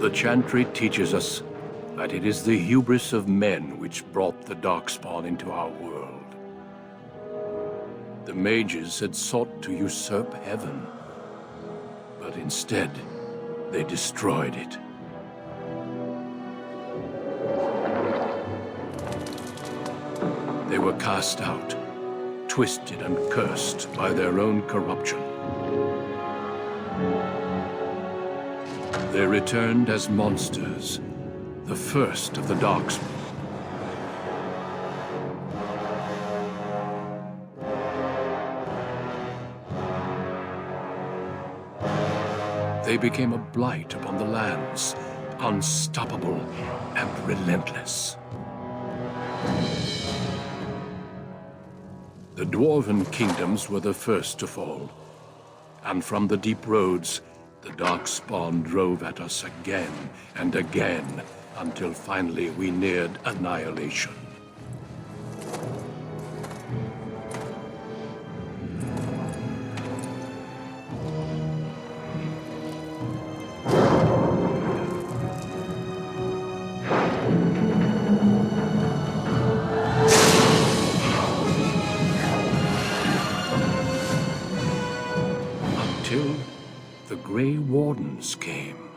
The Chantry teaches us that it is the hubris of men which brought the Darkspawn into our world. The mages had sought to usurp heaven, but instead, they destroyed it. They were cast out, twisted and cursed by their own corruption. They returned as monsters, the first of the Darkspawn. They became a blight upon the lands, unstoppable and relentless. The dwarven kingdoms were the first to fall, and from the deep roads, the Darkspawn drove at us again and again, until finally we neared annihilation. Until the Grey Wardens came.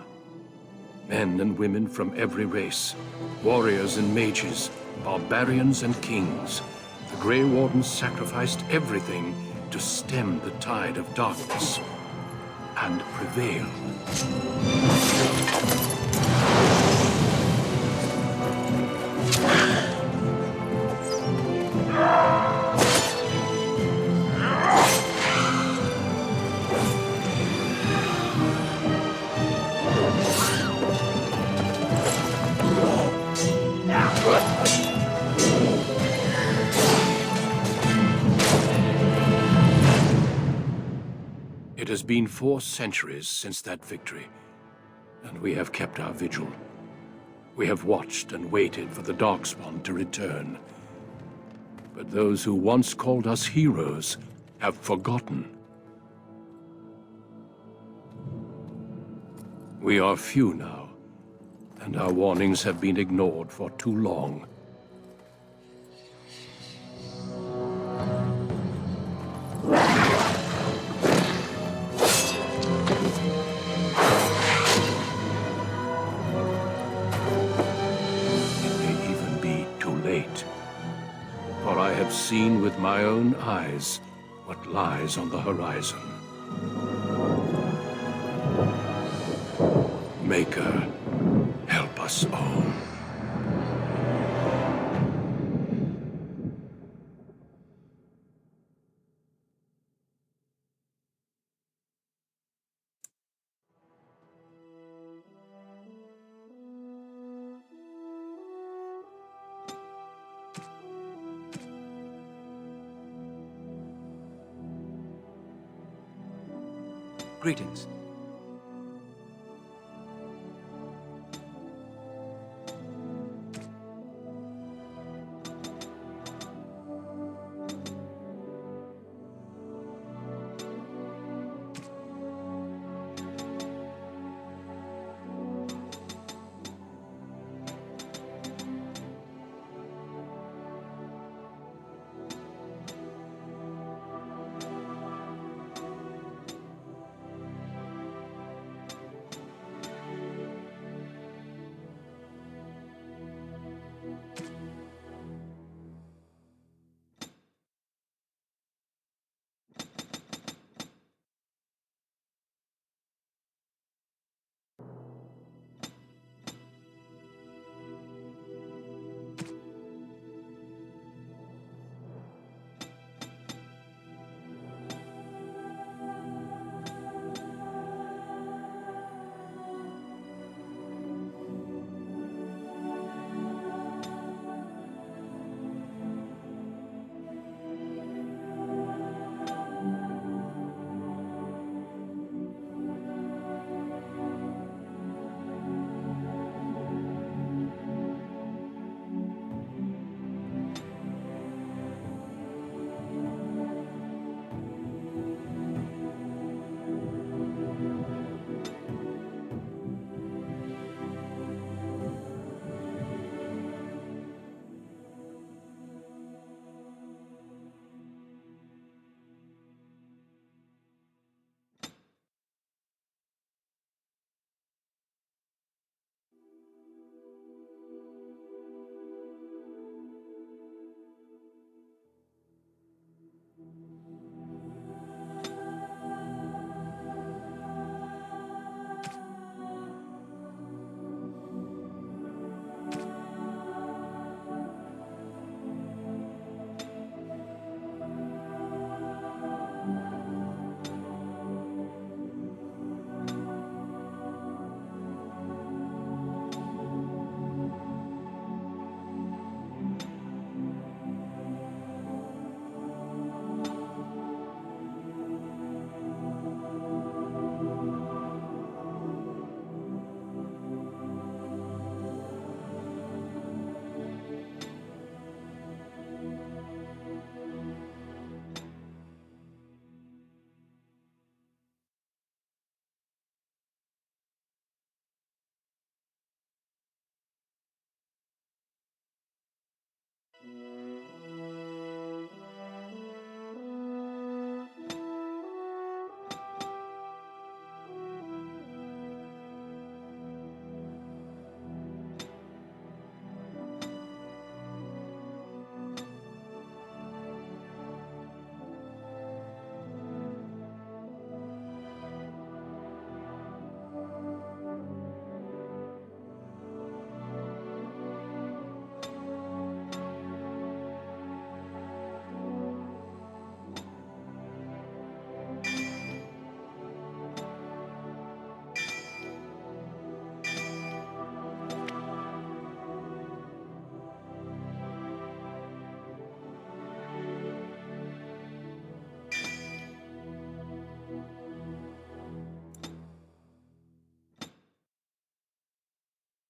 Men and women from every race, warriors and mages, barbarians and kings. The Grey Wardens sacrificed everything to stem the tide of darkness, and prevailed. It has been 4 centuries since that victory, and we have kept our vigil. We have watched and waited for the Darkspawn to return. But those who once called us heroes have forgotten. We are few now, and our warnings have been ignored for too long. For I have seen with my own eyes what lies on the horizon. Maker, help us all. Greetings.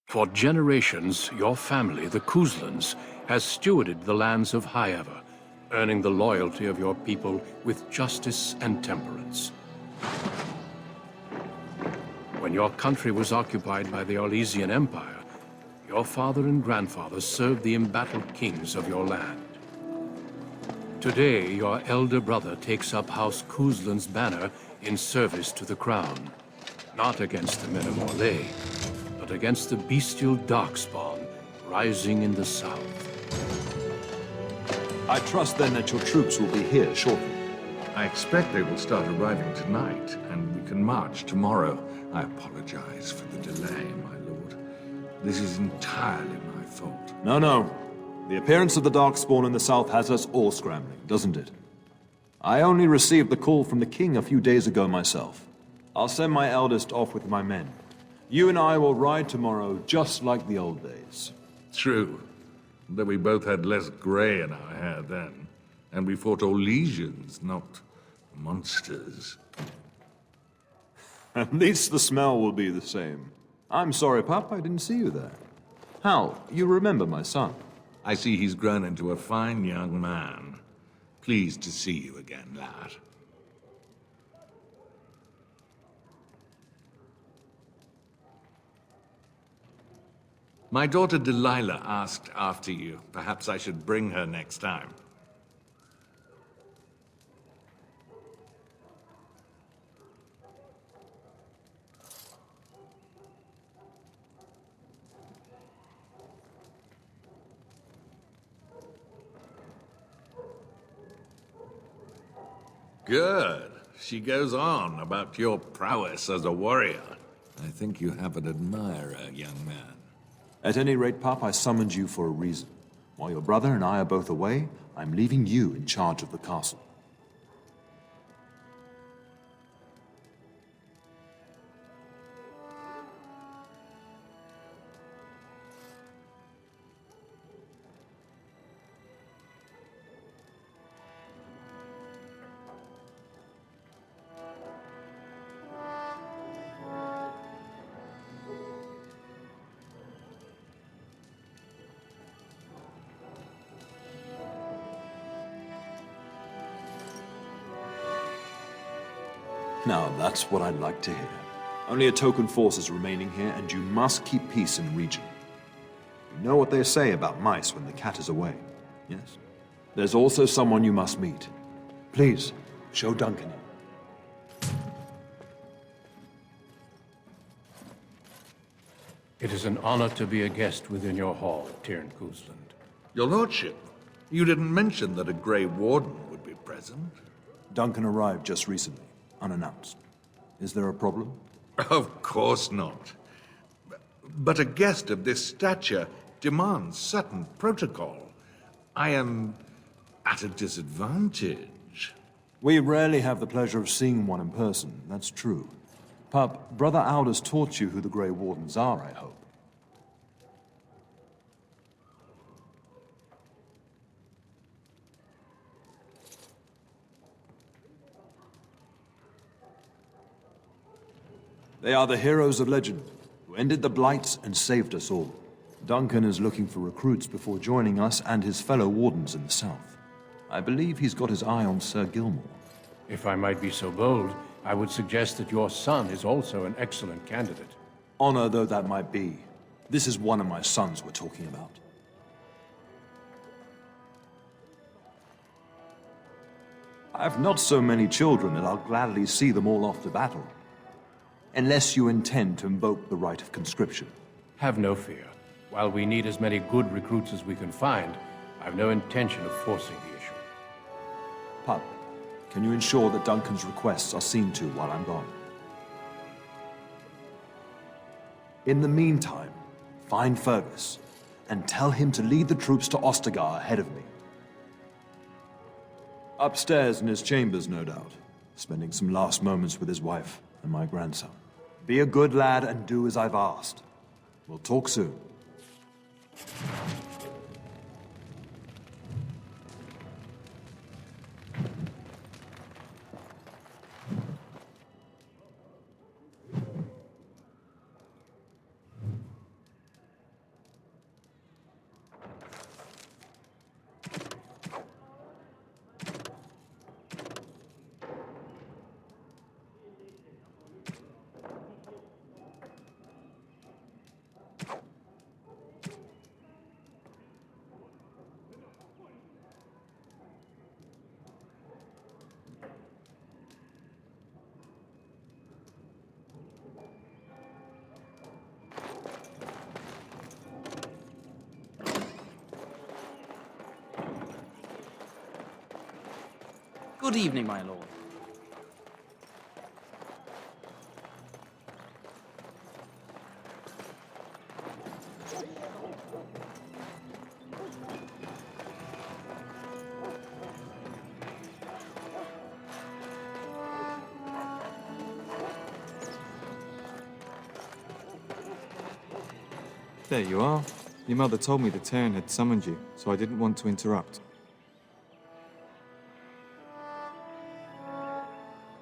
For generations, your family, the Kuzlans, has stewarded the lands of Highever, earning the loyalty of your people with justice and temperance. When your country was occupied by the Orlesian Empire, your father and grandfather served the embattled kings of your land. Today, your elder brother takes up House Kuzlan's banner in service to the crown, not against the men of Orlais, but against the bestial Darkspawn rising in the south. I trust then that your troops will be here shortly. I expect they will start arriving tonight, and we can march tomorrow. I apologize for the delay, my lord. This is entirely my fault. No. The appearance of the Darkspawn in the south has us all scrambling, doesn't it? I only received the call from the king a few days ago myself. I'll send my eldest off with my men. You and I will ride tomorrow just like the old days. True, though we both had less grey in our hair then, and we fought Orlesians, not monsters. At least the smell will be the same. I'm sorry, Pup, I didn't see you there. Hal, you remember my son? I see he's grown into a fine young man. Pleased to see you again, lad. My daughter Delilah asked after you. Perhaps I should bring her next time. Good. She goes on about your prowess as a warrior. I think you have an admirer, young man. At any rate, Pup, I summoned you for a reason. While your brother and I are both away, I'm leaving you in charge of the castle. Now, that's what I'd like to hear. Only a token force is remaining here, and you must keep peace in the region. You know what they say about mice when the cat is away, yes? There's also someone you must meet. Please, show Duncan in. It is an honor to be a guest within your hall, Tyrn Kuzland. Your lordship, you didn't mention that a Grey Warden would be present. Duncan arrived just recently, unannounced. Is there a problem? Of course not. But a guest of this stature demands certain protocol. I am at a disadvantage. We rarely have the pleasure of seeing one in person, that's true. Pup, Brother Aldous taught you who the Grey Wardens are, I hope. They are the heroes of legend, who ended the Blights and saved us all. Duncan is looking for recruits before joining us and his fellow Wardens in the south. I believe he's got his eye on Sir Gilmore. If I might be so bold, I would suggest that your son is also an excellent candidate. Honor though that might be, this is one of my sons we're talking about. I have not so many children that I'll gladly see them all off to battle. Unless you intend to invoke the right of conscription. Have no fear. While we need as many good recruits as we can find, I've no intention of forcing the issue. Pup, can you ensure that Duncan's requests are seen to while I'm gone? In the meantime, find Fergus, and tell him to lead the troops to Ostagar ahead of me. Upstairs in his chambers, no doubt, spending some last moments with his wife and my grandson. Be a good lad and do as I've asked. We'll talk soon. Good evening, my lord. There you are. Your mother told me the Terran had summoned you, so I didn't want to interrupt.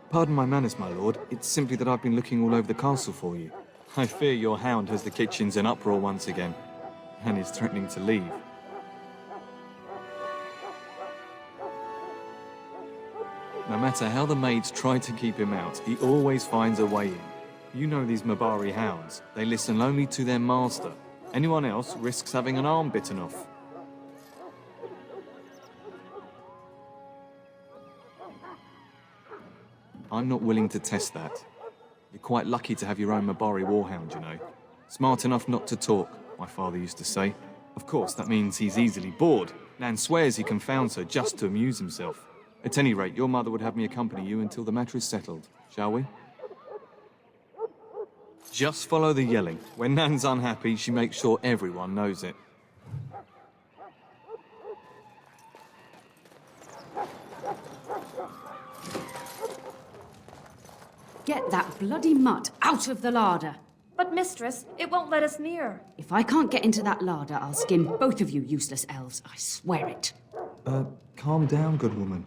Pardon my manners, my lord. It's simply that I've been looking all over the castle for you. I fear your hound has the kitchens in uproar once again, and is threatening to leave. No matter how the maids try to keep him out, he always finds a way in. You know these Mabari hounds. They listen only to their master. Anyone else risks having an arm bitten off. I'm not willing to test that. You're quite lucky to have your own Mabari warhound, you know. Smart enough not to talk, my father used to say. Of course, that means he's easily bored. Nan swears he confounds her just to amuse himself. At any rate, your mother would have me accompany you until the matter is settled, shall we? Just follow the yelling. When Nan's unhappy, she makes sure everyone knows it. Get that bloody mutt out of the larder. But, mistress, it won't let us near. If I can't get into that larder, I'll skin both of you useless elves. I swear it. Calm down, good woman.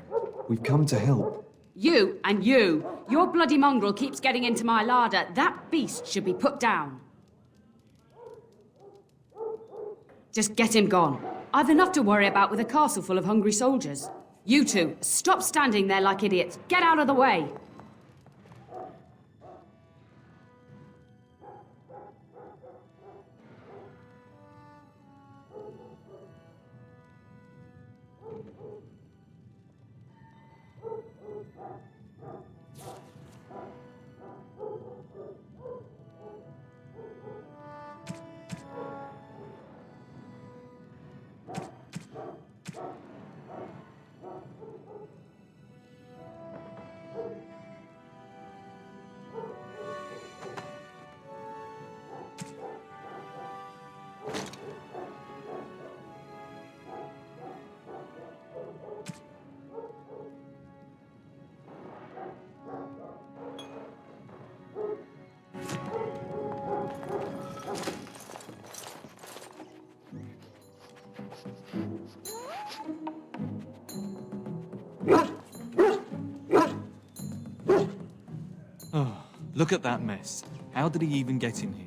We've come to help. You and you. Your bloody mongrel keeps getting into my larder. That beast should be put down. Just get him gone. I've enough to worry about with a castle full of hungry soldiers. You two, stop standing there like idiots. Get out of the way. Oh, look at that mess. How did he even get in here?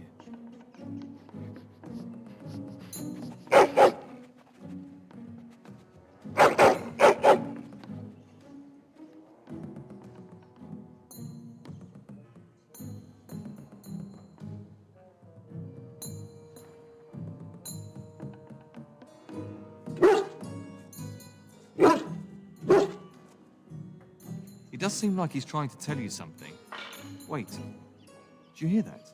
does seem like he's trying to tell you something. Wait, do you hear that?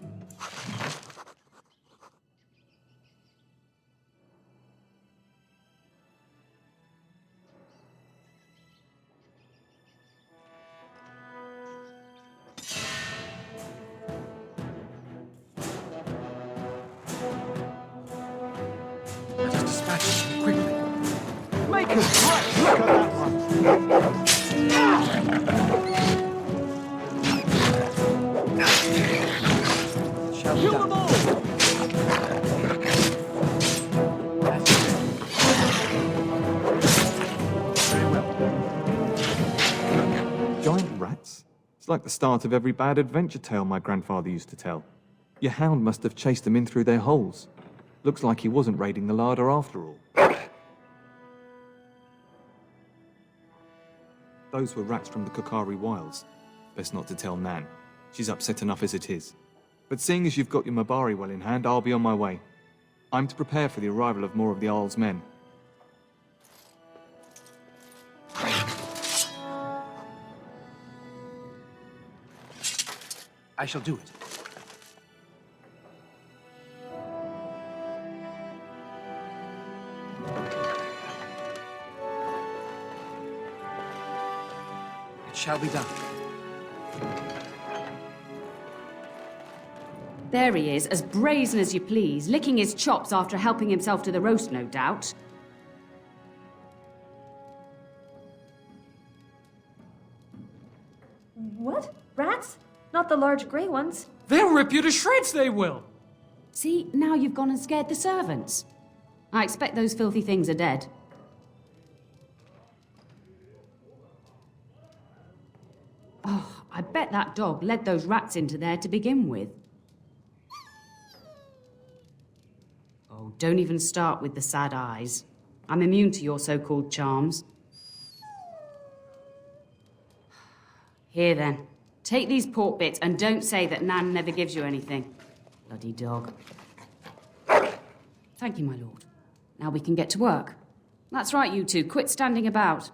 Let us dispatch him quickly. Make us right! Look at that one! Kill them all! Giant rats? It's like the start of every bad adventure tale my grandfather used to tell. Your hound must have chased them in through their holes. Looks like he wasn't raiding the larder after all. Those were rats from the Kokari Wilds. Best not to tell Nan. She's upset enough as it is. But seeing as you've got your Mabari well in hand, I'll be on my way. I'm to prepare for the arrival of more of the Jarl's men. I shall do it. It shall be done. There he is, as brazen as you please, licking his chops after helping himself to the roast, no doubt. What? Rats? Not the large grey ones. They'll rip you to shreds, they will! See, now you've gone and scared the servants. I expect those filthy things are dead. Oh, I bet that dog led those rats into there to begin with. Oh, don't even start with the sad eyes. I'm immune to your so-called charms. Here then, take these pork bits and don't say that Nan never gives you anything. Bloody dog. Thank you, my lord. Now we can get to work. That's right, you two. Quit standing about.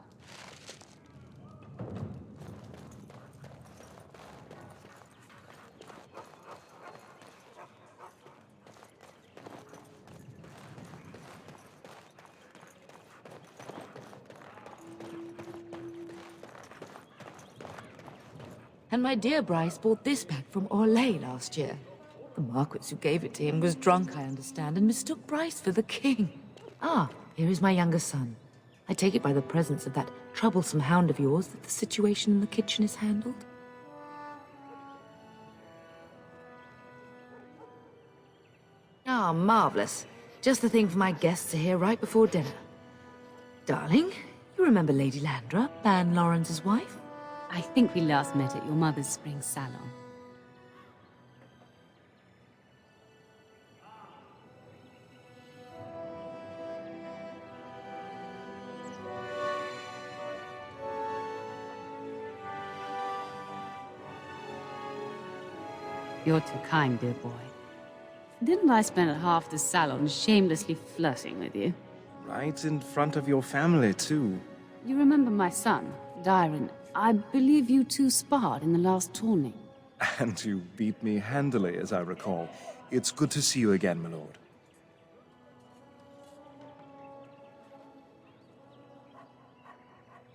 And my dear Bryce bought this back from Orlais last year. The Marquis who gave it to him was drunk, I understand, and mistook Bryce for the king. Ah, here is my younger son. I take it by the presence of that troublesome hound of yours that the situation in the kitchen is handled? Ah, marvelous. Just the thing for my guests to hear right before dinner. Darling, you remember Lady Landra, Ban Lawrence's wife? I think we last met at your mother's spring salon. You're too kind, dear boy. Didn't I spend half the salon shamelessly flirting with you? Right in front of your family, too. You remember my son, Dyron. I believe you two sparred in the last tourney. And you beat me handily, as I recall. It's good to see you again, my lord.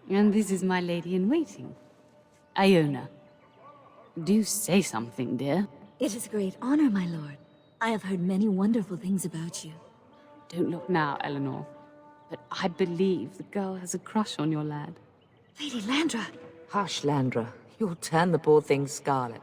And this is my lady-in-waiting, Iona. Do say something, dear. It is a great honor, my lord. I have heard many wonderful things about you. Don't look now, Eleanor. But I believe the girl has a crush on your lad. Lady Landra! Hush, Landra. You'll turn the poor thing scarlet.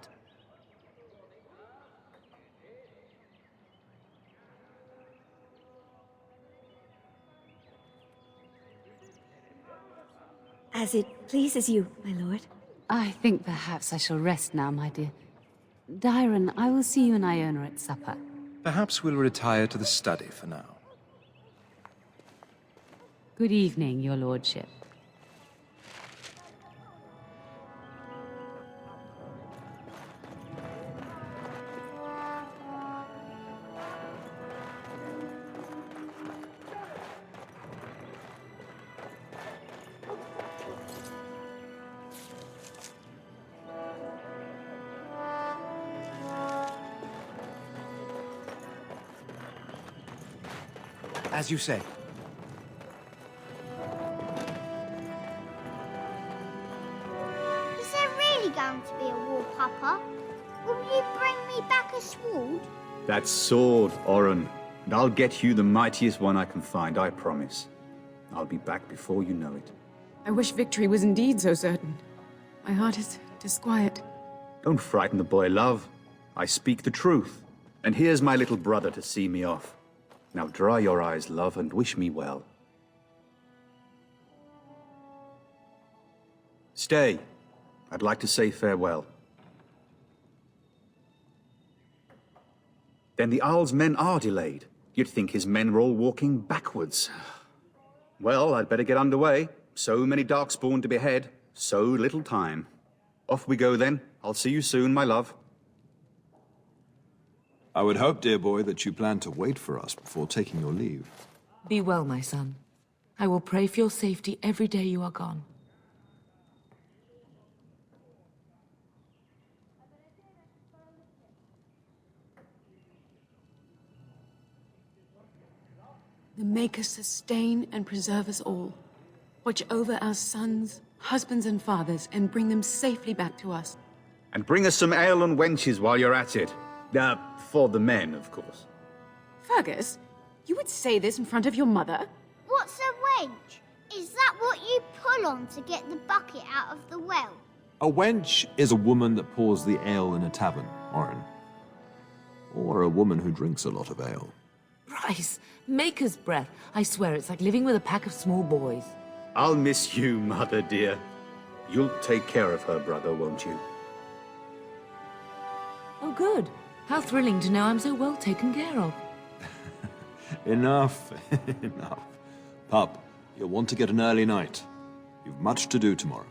As it pleases you, my lord. I think perhaps I shall rest now, my dear. Dyron, I will see you and Iona at supper. Perhaps we'll retire to the study for now. Good evening, your lordship. As you say. Is there really going to be a war, Papa? Will you bring me back a sword? That sword, Oren. And I'll get you the mightiest one I can find, I promise. I'll be back before you know it. I wish victory was indeed so certain. My heart is disquiet. Don't frighten the boy, love. I speak the truth. And here's my little brother to see me off. Now dry your eyes, love, and wish me well. Stay. I'd like to say farewell. Then the Owl's men are delayed. You'd think his men were all walking backwards. Well, I'd better get underway. So many Darkspawn to behead, so little time. Off we go then. I'll see you soon, my love. I would hope, dear boy, that you plan to wait for us before taking your leave. Be well, my son. I will pray for your safety every day you are gone. The Maker sustain and preserve us all. Watch over our sons, husbands and fathers, and bring them safely back to us. And bring us some ale and wenches while you're at it. For the men, of course. Fergus, you would say this in front of your mother? What's a wench? Is that what you pull on to get the bucket out of the well? A wench is a woman that pours the ale in a tavern, Oren. Or a woman who drinks a lot of ale. Bryce, Maker's breath. I swear it's like living with a pack of small boys. I'll miss you, mother dear. You'll take care of her, brother, won't you? Oh, good. How thrilling to know I'm so well taken care of. Enough, enough. Pup, you'll want to get an early night. You've much to do tomorrow.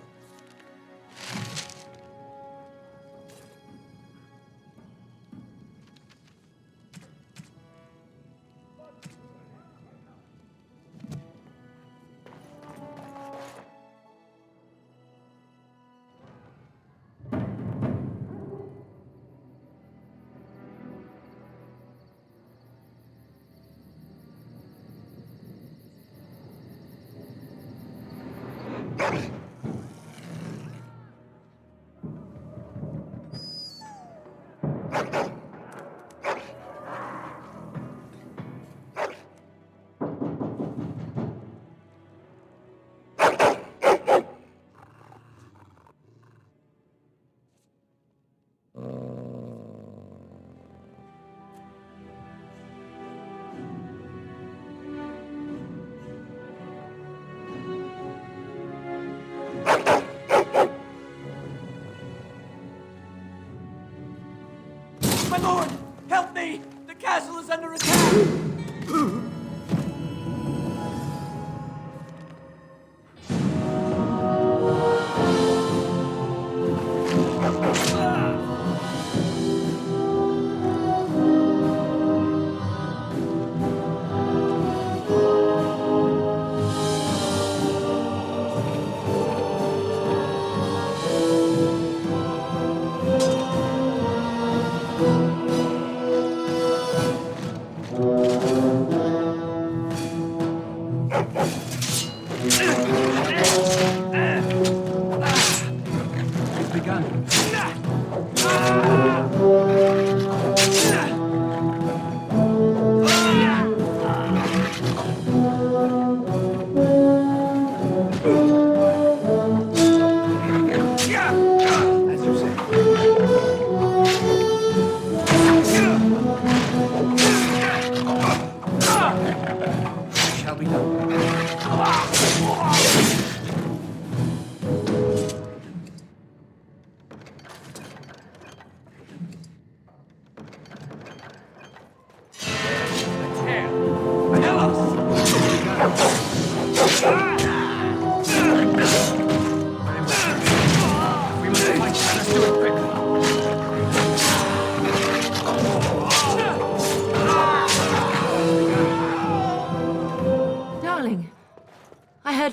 My lord! Help me! The castle is under attack!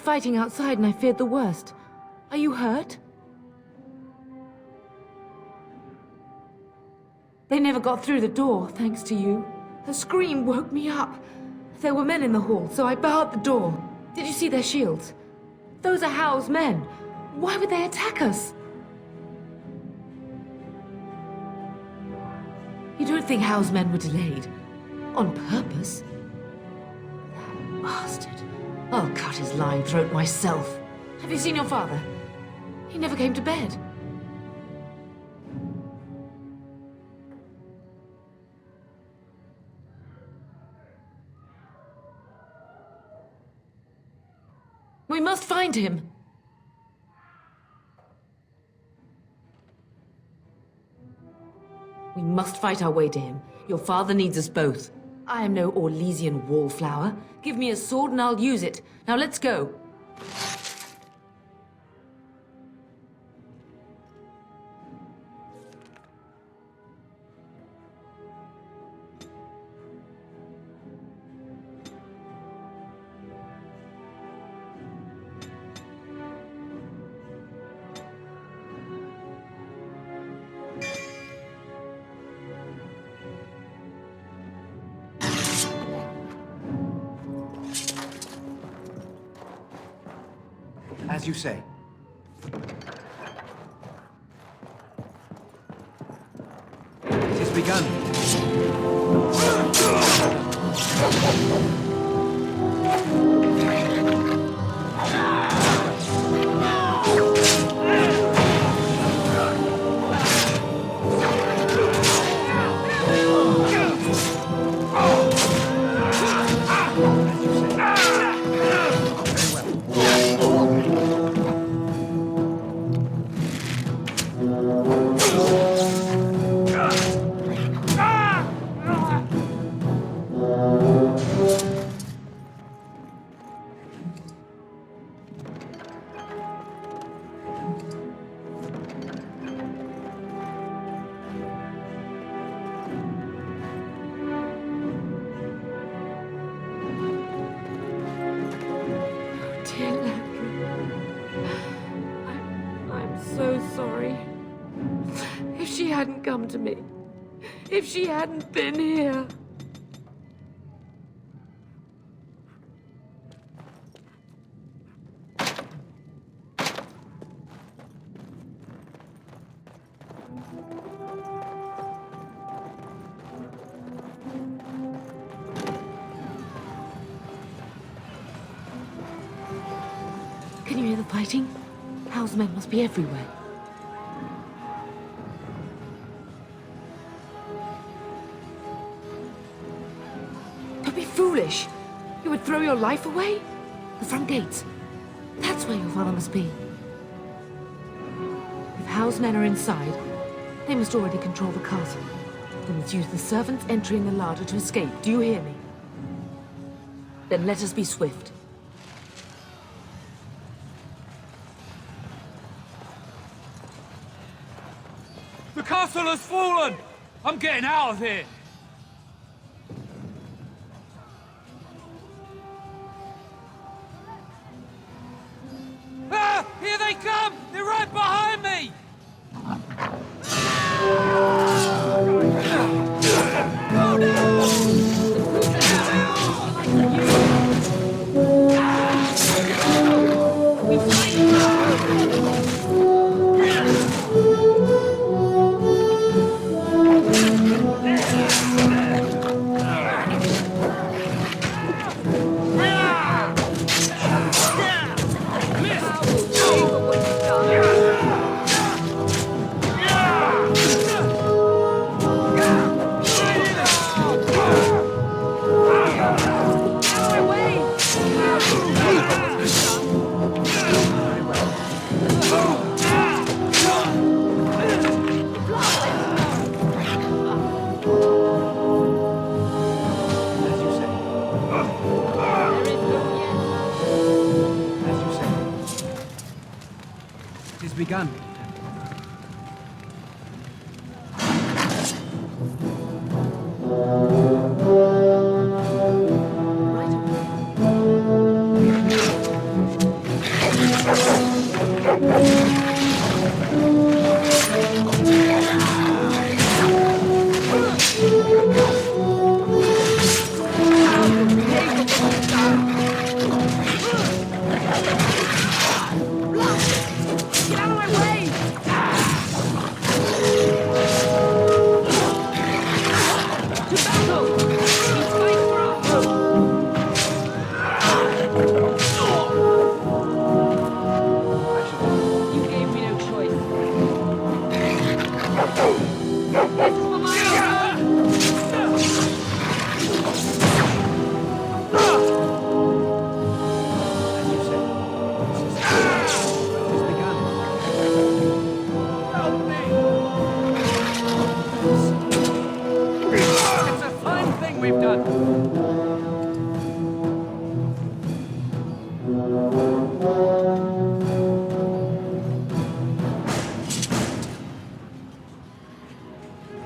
Fighting outside and I feared the worst. Are you hurt? They never got through the door, thanks to you. Her scream woke me up. There were men in the hall, so I barred the door. Did you see their shields? Those are Howe's men. Why would they attack us? You don't think Howe's men were delayed? On purpose? That bastard. I'll cut his lying throat myself. Have you seen your father? He never came to bed. We must find him. We must fight our way to him. Your father needs us both. I am no Orlesian wallflower. Give me a sword and I'll use it. Now let's go. As you say. It has begun. Dear Larder, I'm so sorry. If she hadn't come to me, if she hadn't been here. Can you hear the fighting? Howe's men must be everywhere. Don't be foolish. You would throw your life away? The front gates. That's where your father must be. If Howe's men are inside, they must already control the castle. We must use the servants entering the larder to escape. Do you hear me? Then let us be swift. The castle has fallen! I'm getting out of here! Ah! Here they come! They're right behind me! Oh Begun. Take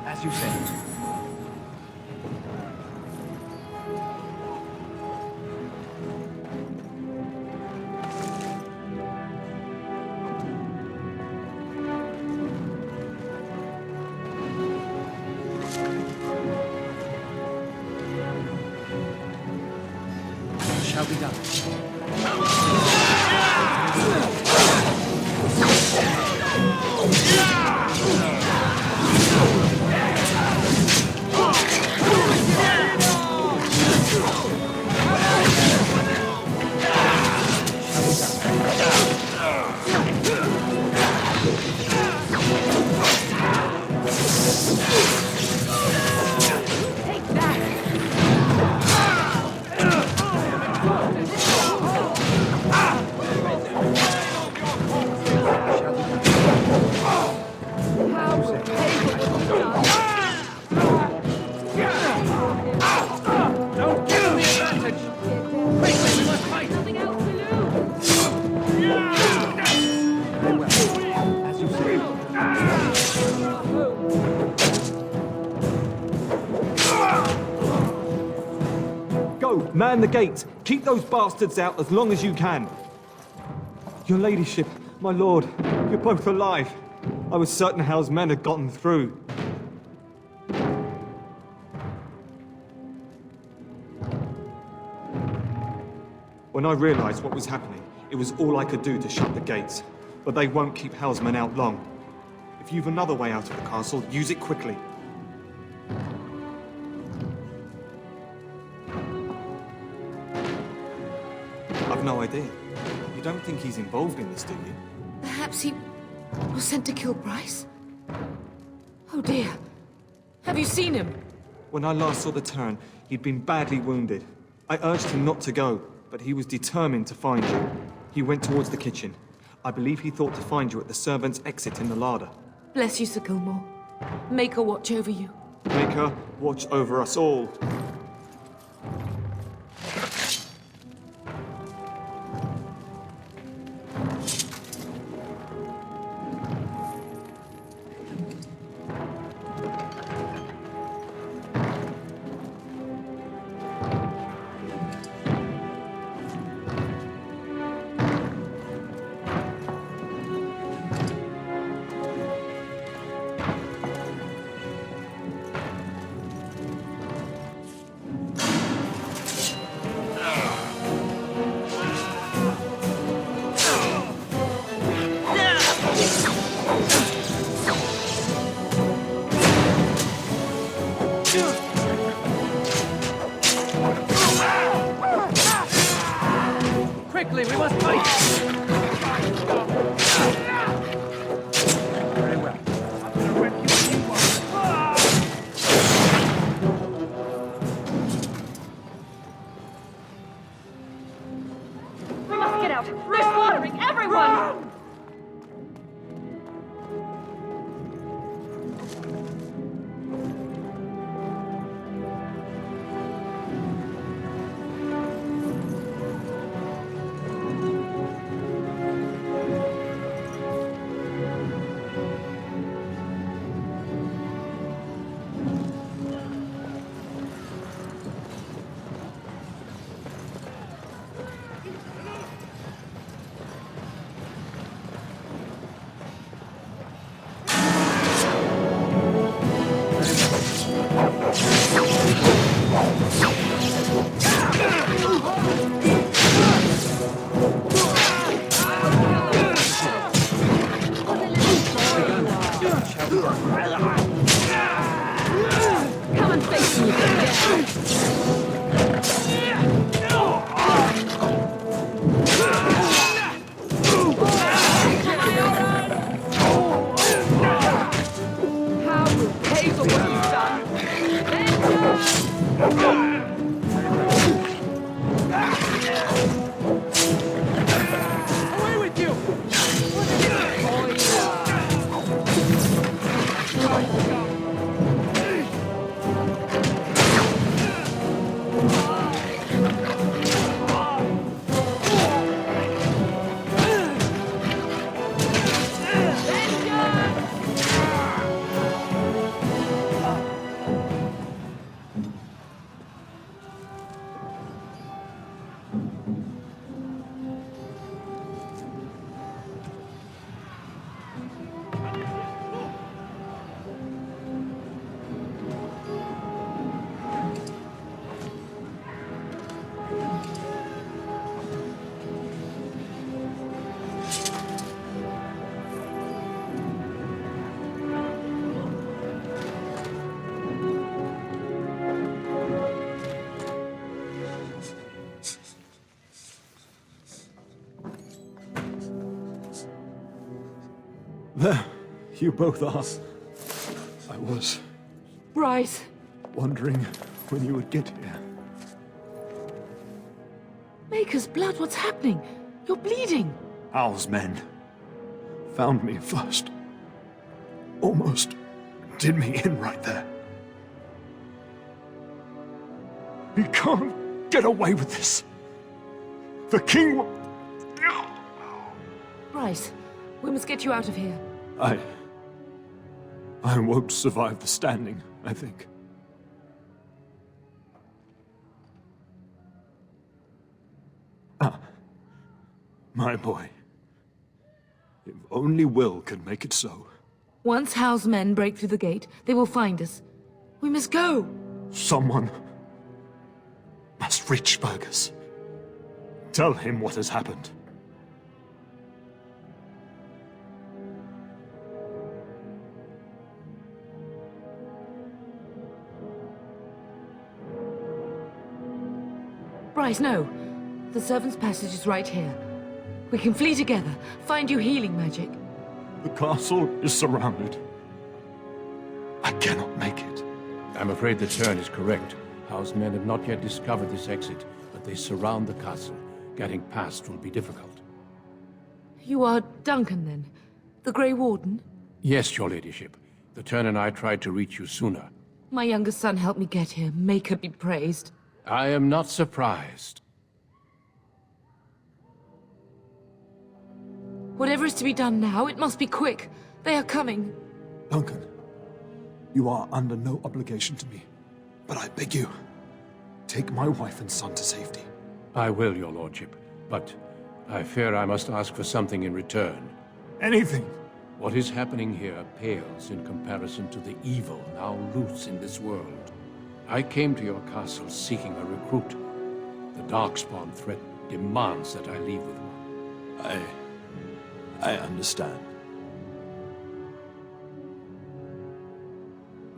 As you say. Shall be done. Man the gates! Keep those bastards out as long as you can! Your ladyship, my lord, you're both alive. I was certain Howe's men had gotten through. When I realized what was happening, it was all I could do to shut the gates. But they won't keep Howe's men out long. If you've another way out of the castle, use it quickly. I've no idea. You don't think he's involved in this, do you? Perhaps he was sent to kill Bryce? Oh dear. Have you seen him? When I last saw the Turn, he'd been badly wounded. I urged him not to go, but he was determined to find you. He went towards the kitchen. I believe he thought to find you at the servants' exit in the larder. Bless you, Sir Gilmore. Make her watch over you. Make her watch over us all. Quickly, we must fight! Very well. I'm gonna rip you a new one. We must get out! They're slaughtering everyone! There, you both are. I was Bryce! wondering when you would get here. Maker's blood, what's happening? You're bleeding! Howe's men found me first. Almost did me in right there. He can't get away with this. The king will... Bryce, we must get you out of here. I won't survive the standing, I think. My boy. If only Will could make it so. Once Howe's men break through the gate, they will find us. We must go! Someone must reach Fergus. Tell him what has happened. Bryce, no. The servant's passage is right here. We can flee together, find you healing magic. The castle is surrounded. I cannot make it. I'm afraid the turn is correct. Howe's men have not yet discovered this exit, but they surround the castle. Getting past will be difficult. You are Duncan, then? The Grey Warden? Yes, your ladyship. The turn and I tried to reach you sooner. My younger son helped me get here. Maker be praised. I am not surprised. Whatever is to be done now, it must be quick. They are coming. Duncan, you are under no obligation to me. But I beg you, take my wife and son to safety. I will, your lordship. But I fear I must ask for something in return. Anything. What is happening here pales in comparison to the evil now loose in this world. I came to your castle seeking a recruit. The Darkspawn threat demands that I leave with one. I understand.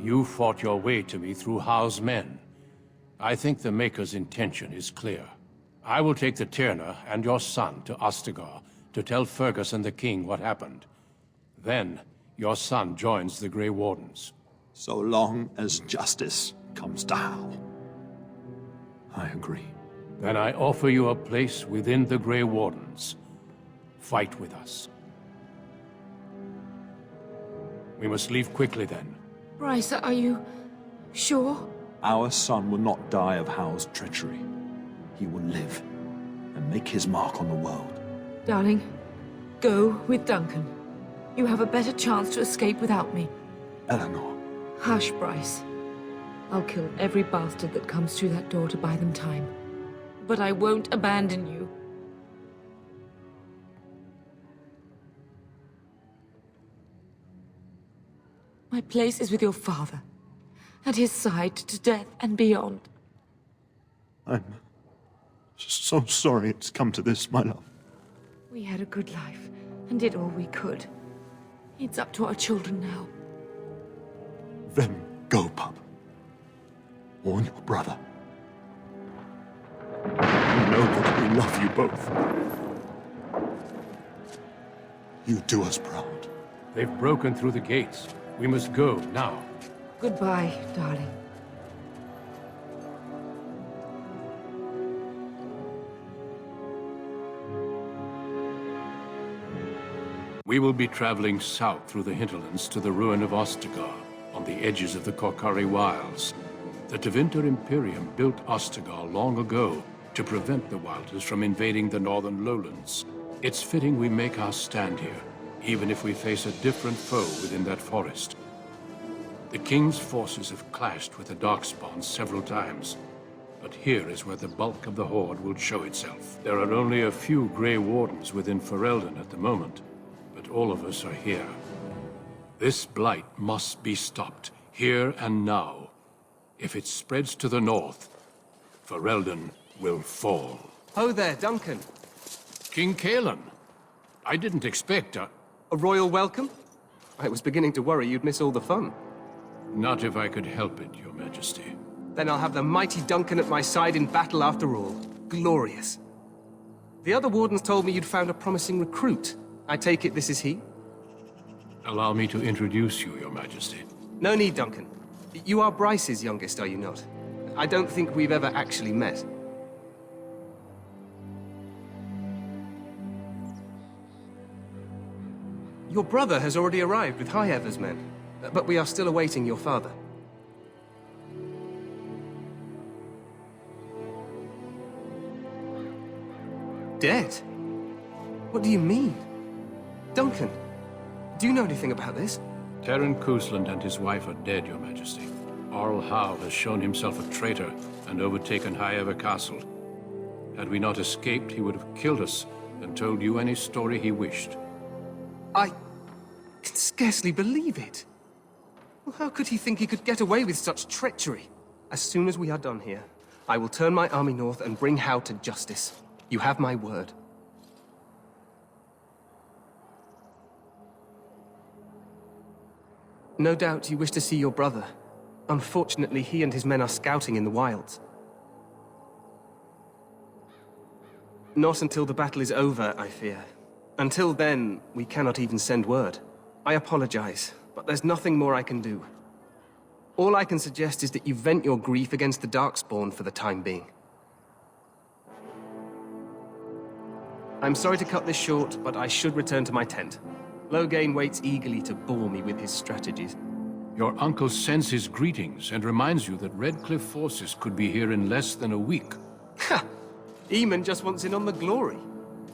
You fought your way to me through Howe's men. I think the Maker's intention is clear. I will take the Tyrna and your son to Ostagar to tell Fergus and the king what happened. Then, your son joins the Grey Wardens. So long as justice comes to Howe. I agree. Then I offer you a place within the Grey Wardens. Fight with us. We must leave quickly then. Bryce, are you sure? Our son will not die of Howe's treachery. He will live and make his mark on the world. Darling, go with Duncan. You have a better chance to escape without me. Eleanor. Hush, Bryce. I'll kill every bastard that comes through that door to buy them time. But I won't abandon you. My place is with your father. At his side to death and beyond. I'm so sorry it's come to this, my love. We had a good life and did all we could. It's up to our children now. Then go, pup. Warn your brother. You know that we love you both. You do us proud. They've broken through the gates. We must go now. Goodbye, darling. We will be traveling south through the hinterlands to the ruin of Ostagar, on the edges of the Korkari Wilds. The Tevinter Imperium built Ostagar long ago to prevent the Wilders from invading the northern lowlands. It's fitting we make our stand here, even if we face a different foe within that forest. The King's forces have clashed with the Darkspawn several times, but here is where the bulk of the Horde will show itself. There are only a few Grey Wardens within Ferelden at the moment, but all of us are here. This blight must be stopped, here and now. If it spreads to the north, Ferelden will fall. Ho there, Duncan. King Kaelan. I didn't expect a royal welcome? I was beginning to worry you'd miss all the fun. Not if I could help it, Your Majesty. Then I'll have the mighty Duncan at my side in battle after all. Glorious. The other wardens told me you'd found a promising recruit. I take it this is he? Allow me to introduce you, Your Majesty. No need, Duncan. You are Bryce's youngest, are you not? I don't think we've ever actually met. Your brother has already arrived with High Ever's men, but we are still awaiting your father. Dead? What do you mean? Duncan, do you know anything about this? Terran Cousland and his wife are dead, Your Majesty. Arl Howe has shown himself a traitor and overtaken High Ever Castle. Had we not escaped, he would have killed us and told you any story he wished. I can scarcely believe it. Well, how could he think he could get away with such treachery? As soon as we are done here, I will turn my army north and bring Howe to justice. You have my word. No doubt you wish to see your brother. Unfortunately, he and his men are scouting in the wilds. Not until the battle is over, I fear. Until then, we cannot even send word. I apologize, but there's nothing more I can do. All I can suggest is that you vent your grief against the Darkspawn for the time being. I'm sorry to cut this short, but I should return to my tent. Loghain waits eagerly to bore me with his strategies. Your uncle sends his greetings and reminds you that Redcliffe forces could be here in less than a week. Ha! Eamon just wants in on the glory.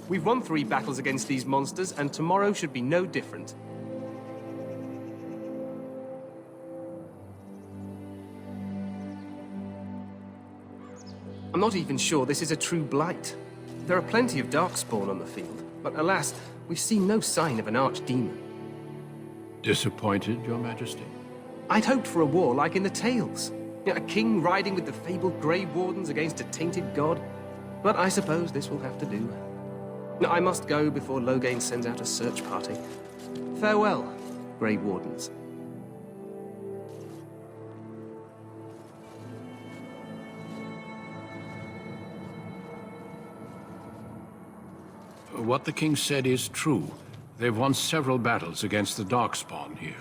We've won 3 battles against these monsters, and tomorrow should be no different. I'm not even sure this is a true blight. There are plenty of Darkspawn on the field, but alas, we've seen no sign of an Archdemon. Disappointed, Your Majesty? I'd hoped for a war like in the tales. A king riding with the fabled Grey Wardens against a tainted god. But I suppose this will have to do. I must go before Loghain sends out a search party. Farewell, Grey Wardens. What the king said is true. They've won several battles against the Darkspawn here.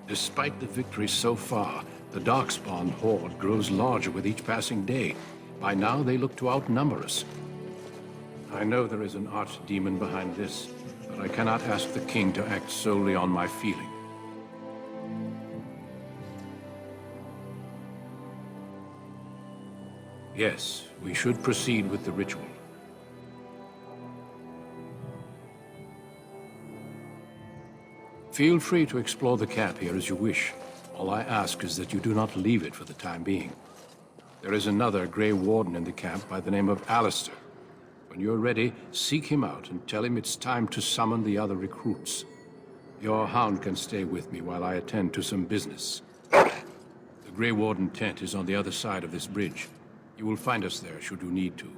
Despite the victory so far, the Darkspawn horde grows larger with each passing day. By now, they look to outnumber us. I know there is an archdemon behind this, but I cannot ask the king to act solely on my feeling. Yes, we should proceed with the ritual. Feel free to explore the camp here as you wish. All I ask is that you do not leave it for the time being. There is another Grey Warden in the camp by the name of Alistair. When you're ready, seek him out and tell him it's time to summon the other recruits. Your hound can stay with me while I attend to some business. The Grey Warden tent is on the other side of this bridge. You will find us there should you need to.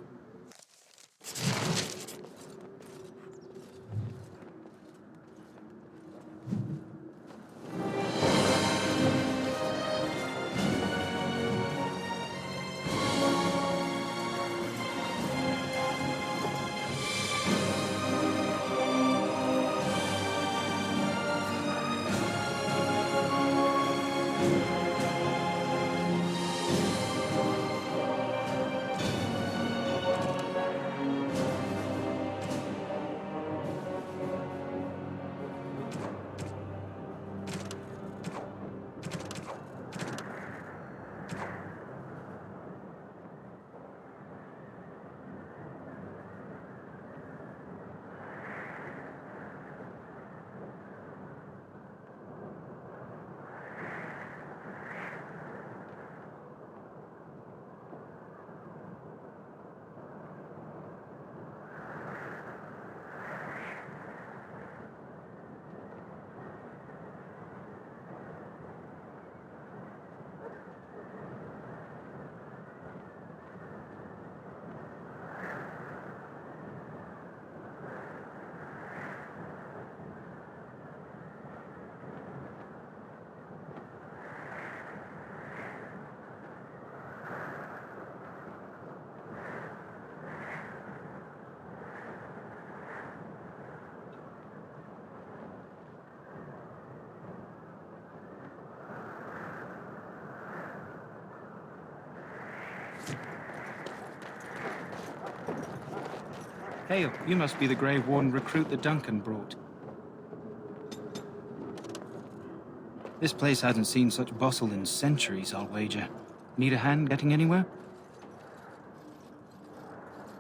Hail, you must be the Grey Warden recruit that Duncan brought. This place hasn't seen such bustle in centuries, I'll wager. Need a hand getting anywhere?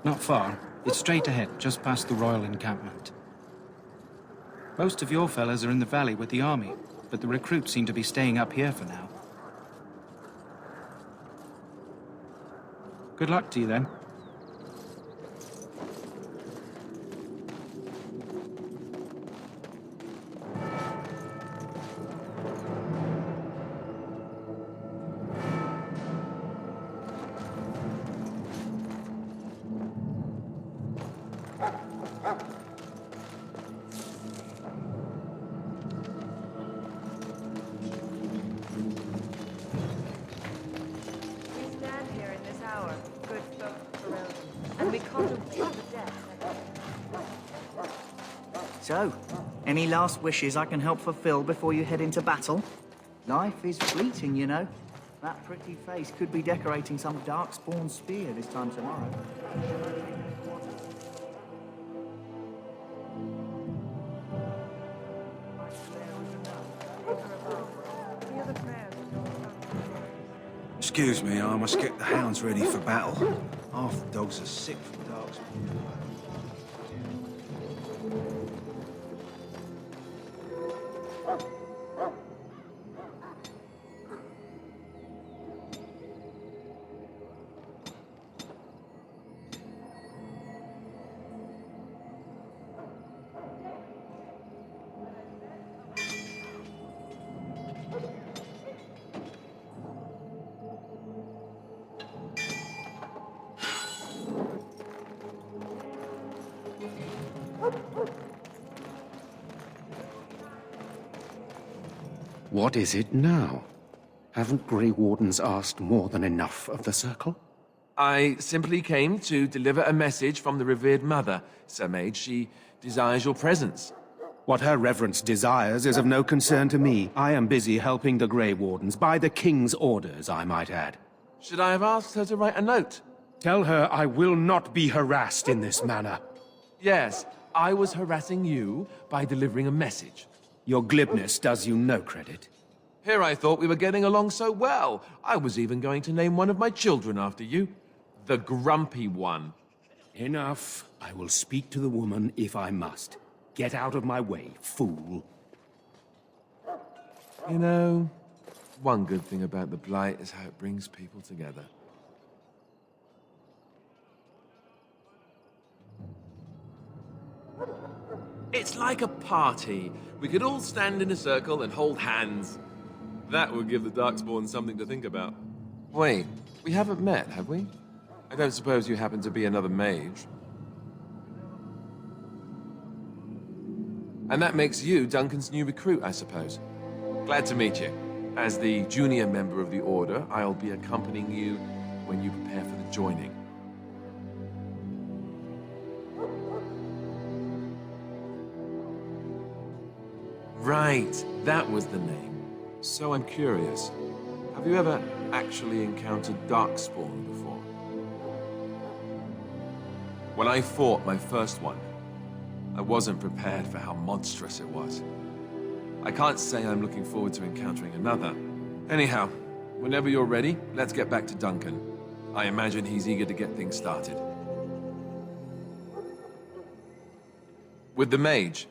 Not far. It's straight ahead, just past the royal encampment. Most of your fellas are in the valley with the army, but the recruits seem to be staying up here for now. Good luck to you, then. So, any last wishes I can help fulfill before you head into battle? Life is fleeting, you know. That pretty face could be decorating some Darkspawn spear this time tomorrow. Excuse me, I must get the hounds ready for battle. Half the dogs are sick from Darkspawn. What is it now? Haven't Grey Wardens asked more than enough of the Circle? I simply came to deliver a message from the revered mother, Sir Mage. She desires your presence. What her reverence desires is of no concern to me. I am busy helping the Grey Wardens, by the King's orders, I might add. Should I have asked her to write a note? Tell her I will not be harassed in this manner. Yes, I was harassing you by delivering a message. Your glibness does you no credit. Here I thought we were getting along so well. I was even going to name one of my children after you. The Grumpy One. Enough. I will speak to the woman if I must. Get out of my way, fool. You know, one good thing about the Blight is how it brings people together. It's like a party. We could all stand in a circle and hold hands. That would give the Darkspawn something to think about. Wait, we haven't met, have we? I don't suppose you happen to be another mage. And that makes you Duncan's new recruit, I suppose. Glad to meet you. As the junior member of the Order, I'll be accompanying you when you prepare for the joining. Right, that was the name. So I'm curious. Have you ever actually encountered Darkspawn before? When I fought my first one, I wasn't prepared for how monstrous it was. I can't say I'm looking forward to encountering another. Anyhow, whenever you're ready, let's get back to Duncan. I imagine he's eager to get things started. With the mage,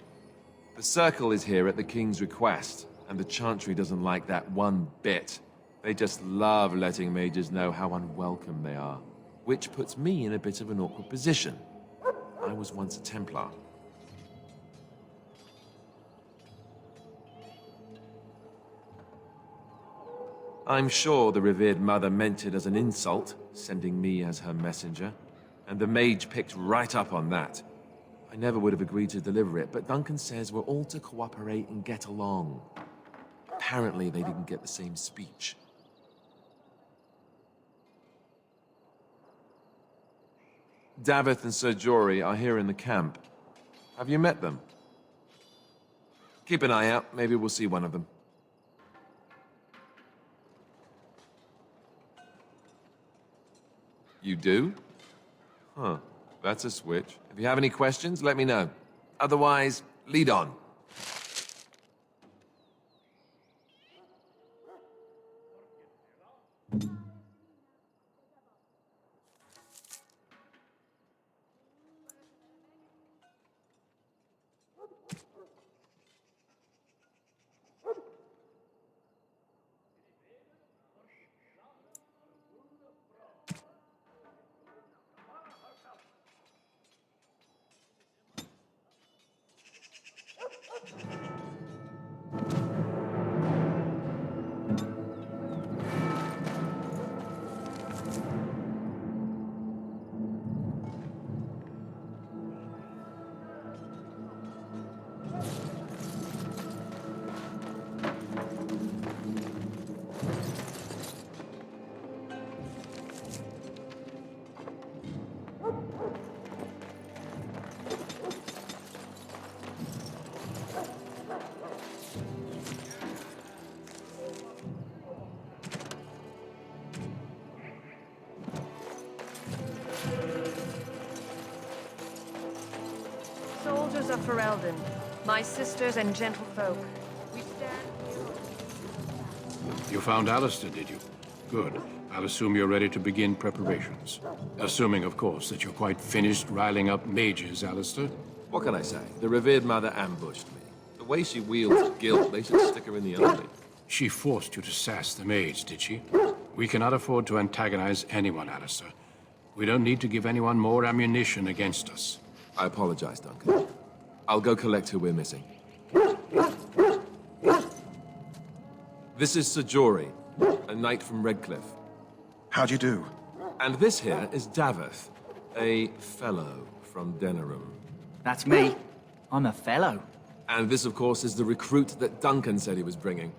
the Circle is here at the King's request, and the Chantry doesn't like that one bit. They just love letting mages know how unwelcome they are, which puts me in a bit of an awkward position. I was once a Templar. I'm sure the revered mother meant it as an insult, sending me as her messenger, and the mage picked right up on that. I never would have agreed to deliver it, but Duncan says we're all to cooperate and get along. Apparently, they didn't get the same speech. Davith and Sir Jory are here in the camp. Have you met them? Keep an eye out. Maybe we'll see one of them. You do? Huh. That's a switch. If you have any questions, let me know. Otherwise, lead on. Soldiers of Ferelden, my sisters and gentlefolk, we stand... You found Alistair, did you? Good. I'll assume you're ready to begin preparations. Assuming, of course, that you're quite finished riling up mages, Alistair. What can I say? The revered mother ambushed me. The way she wields guilt, they should stick her in the army. She forced you to sass the mage, did she? We cannot afford to antagonize anyone, Alistair. We don't need to give anyone more ammunition against us. I apologize, Duncan. I'll go collect who we're missing. This is Sir Jory, a knight from Redcliffe. How'd you do? And this here is Daveth, a fellow from Denerim. That's me. I'm a fellow. And this, of course, is the recruit that Duncan said he was bringing.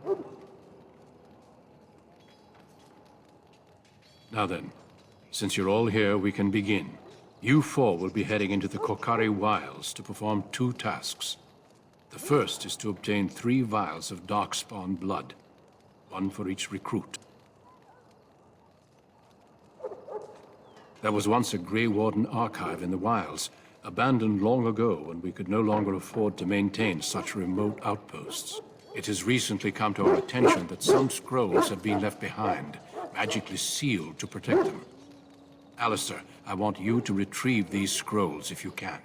Now then, since you're all here, we can begin. You four will be heading into the Korcari Wilds to perform 2 tasks. The first is to obtain 3 vials of Darkspawn blood, 1 for each recruit. There was once a Grey Warden archive in the wilds, abandoned long ago when we could no longer afford to maintain such remote outposts. It has recently come to our attention that some scrolls have been left behind, magically sealed to protect them. Alistair, I want you to retrieve these scrolls if you can.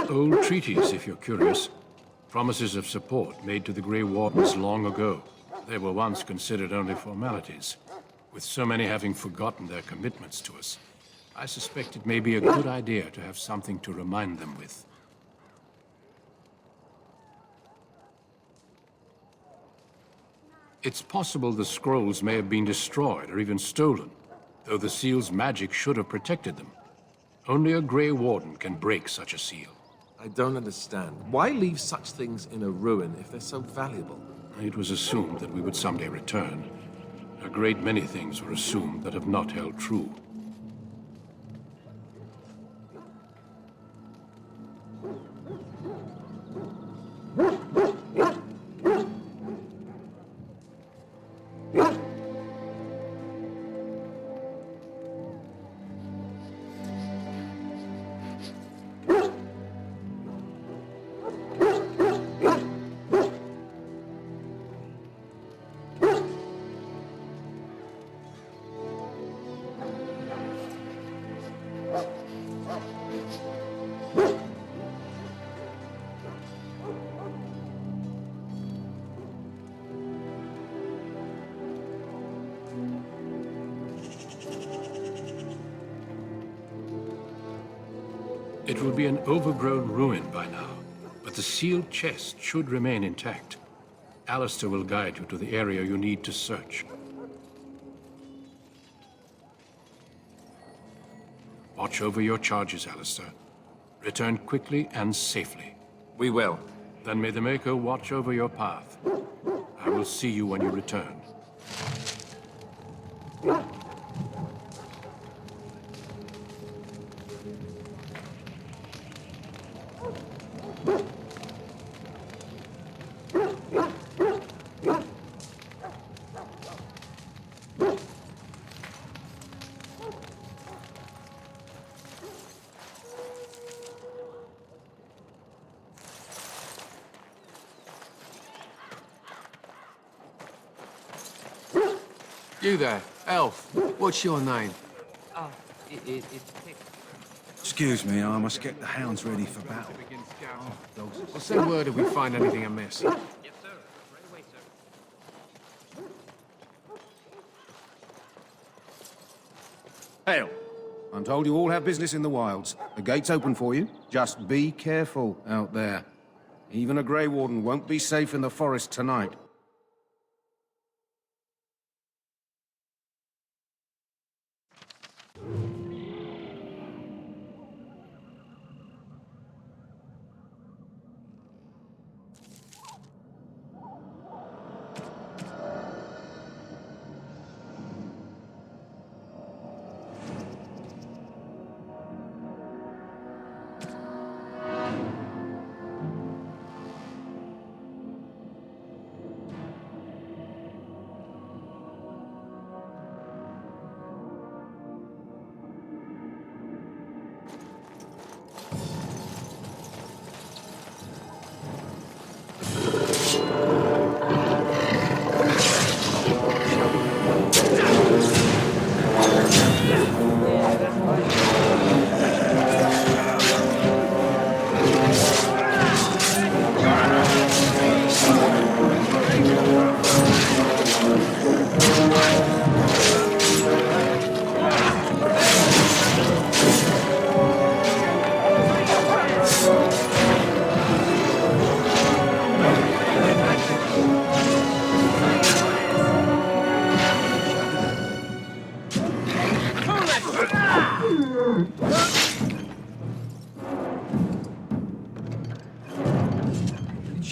Old treaties, if you're curious. Promises of support made to the Grey Wardens long ago. They were once considered only formalities. With so many having forgotten their commitments to us, I suspect it may be a good idea to have something to remind them with. It's possible the scrolls may have been destroyed or even stolen, though the seal's magic should have protected them. Only a Grey Warden can break such a seal. I don't understand. Why leave such things in a ruin if they're so valuable? It was assumed that we would someday return. A great many things were assumed that have not held true. It will be an overgrown ruin by now, but the sealed chest should remain intact. Alistair will guide you to the area you need to search. Watch over your charges, Alistair. Return quickly and safely. We will. Then may the Maker watch over your path. I will see you when you return. You there, elf. What's your name? It's Excuse me, I must get the hounds ready for battle. Well, send word if we find anything amiss. Hail! I'm told you all have business in the wilds. The gate's open for you. Just be careful out there. Even a Grey Warden won't be safe in the forest tonight.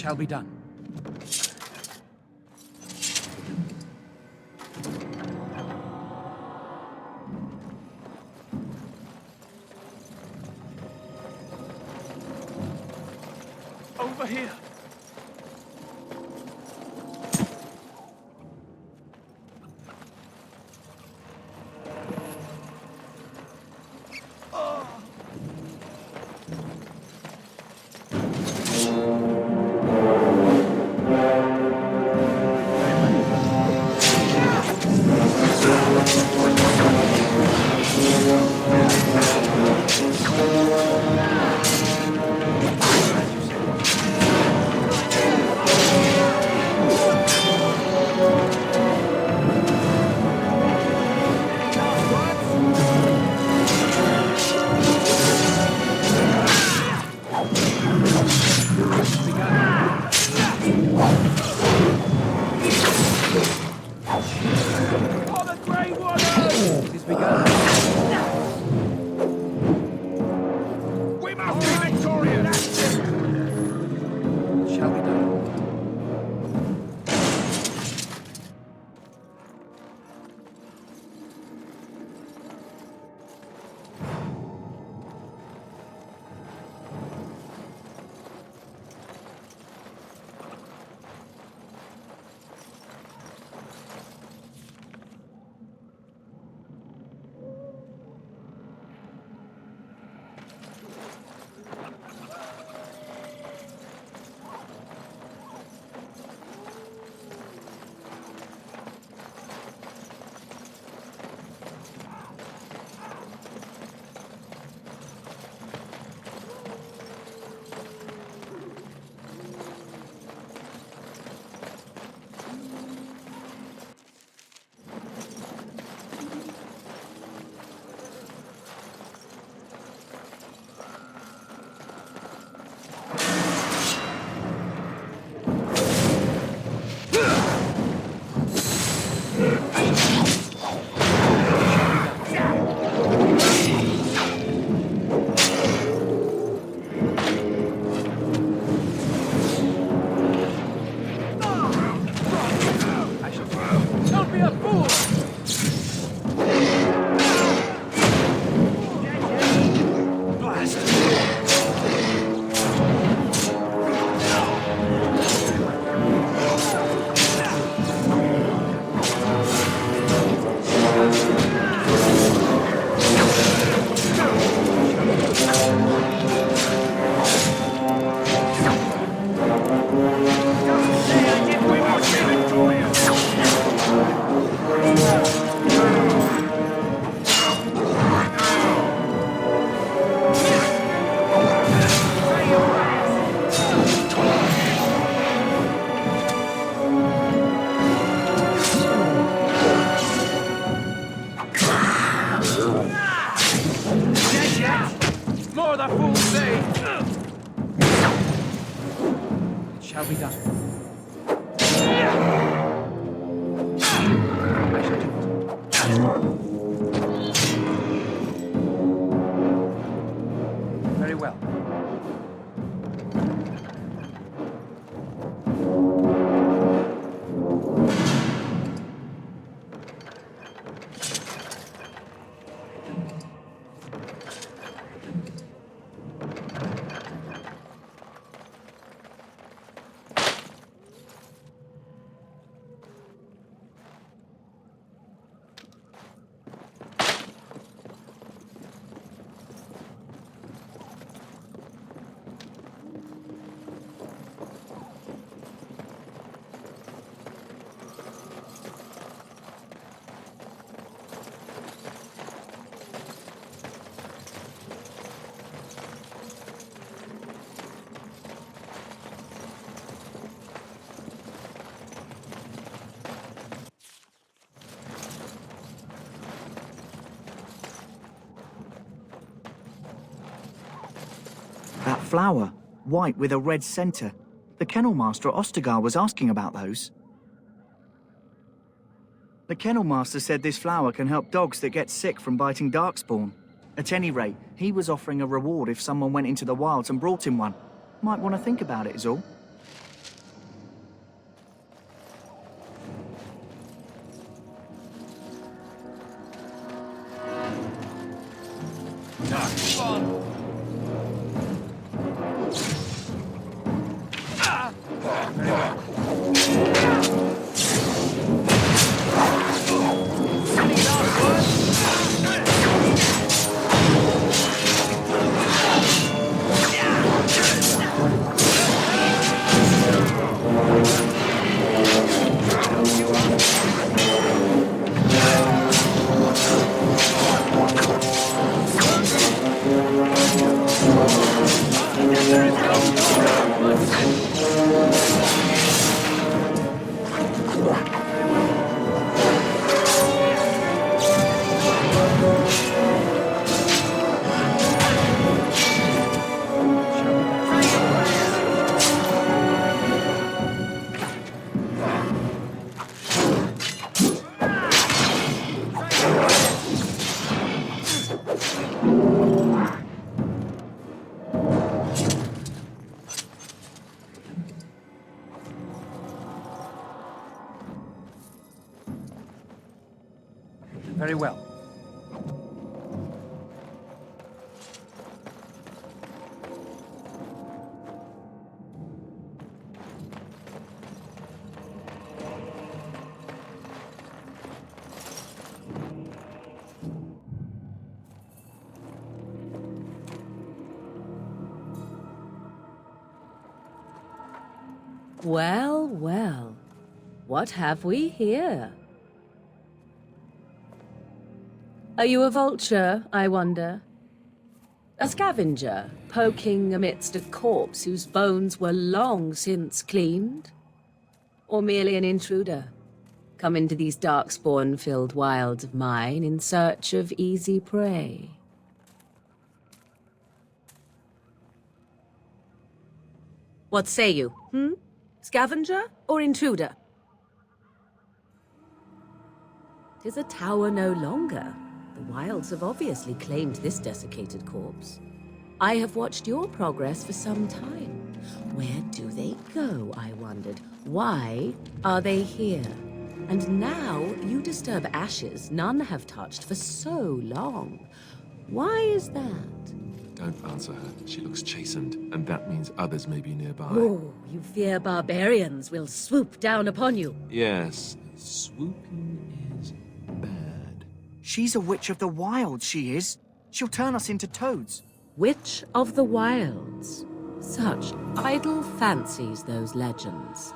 shall be done. Over here. We must be victorious! for the fool's sake! It shall be done. Very well. That flower, white with a red centre. The kennel master at Ostagar was asking about those. The kennel master said this flower can help dogs that get sick from biting Darkspawn. At any rate, he was offering a reward if someone went into the wilds and brought him one. Might want to think about it is all. Darkspawn! Very well. Well, well. What have we here? Are you a vulture, I wonder? A scavenger, poking amidst a corpse whose bones were long since cleaned? Or merely an intruder, come into these darkspawn-filled wilds of mine in search of easy prey? What say you, Scavenger or intruder? 'Tis a tower no longer. The wilds have obviously claimed this desiccated corpse. I have watched your progress for some time. Where do they go, I wondered? Why are they here? And now you disturb ashes none have touched for so long. Why is that? Don't answer her. She looks chastened, and that means others may be nearby. Oh, you fear barbarians will swoop down upon you. Yes, swooping is bad. She's a witch of the wilds, she is. She'll turn us into toads. Witch of the wilds. Such idle fancies, those legends.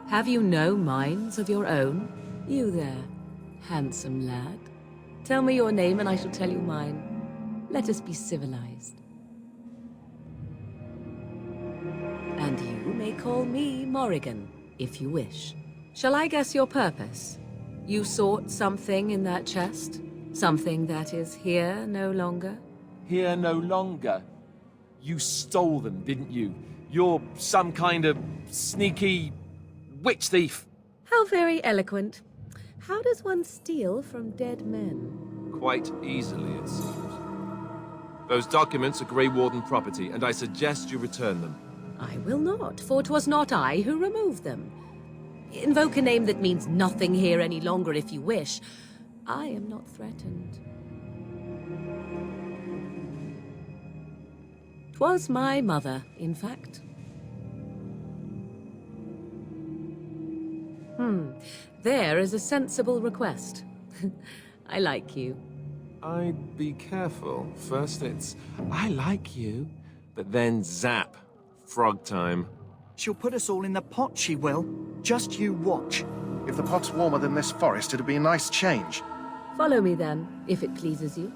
Have you no minds of your own? You there, handsome lad. Tell me your name and I shall tell you mine. Let us be civilized. And you may call me Morrigan, if you wish. Shall I guess your purpose? You sought something in that chest? Something that is here no longer? Here no longer? You stole them, didn't you? You're some kind of sneaky witch thief. How very eloquent. How does one steal from dead men? Quite easily, it seems. Those documents are Grey Warden property, and I suggest you return them. I will not, for 'twas not I who removed them. Invoke a name that means nothing here any longer if you wish. I am not threatened. 'Twas my mother, in fact. There is a sensible request. I like you. I'd be careful. First it's, I like you, but then zap. Frog time. She'll put us all in the pot, she will. Just you watch. If the pot's warmer than this forest, it'd be a nice change. Follow me then, if it pleases you.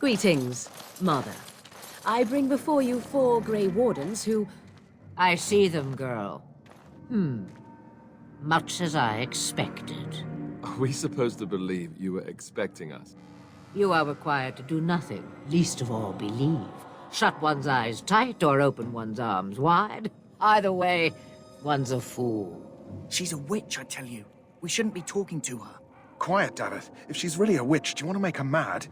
Greetings, Mother. I bring before you 4 Grey Wardens who... I see them, girl. Much as I expected. Are we supposed to believe you were expecting us? You are required to do nothing, least of all believe. Shut one's eyes tight or open one's arms wide. Either way, one's a fool. She's a witch, I tell you. We shouldn't be talking to her. Quiet, Dareth. If she's really a witch, do you want to make her mad?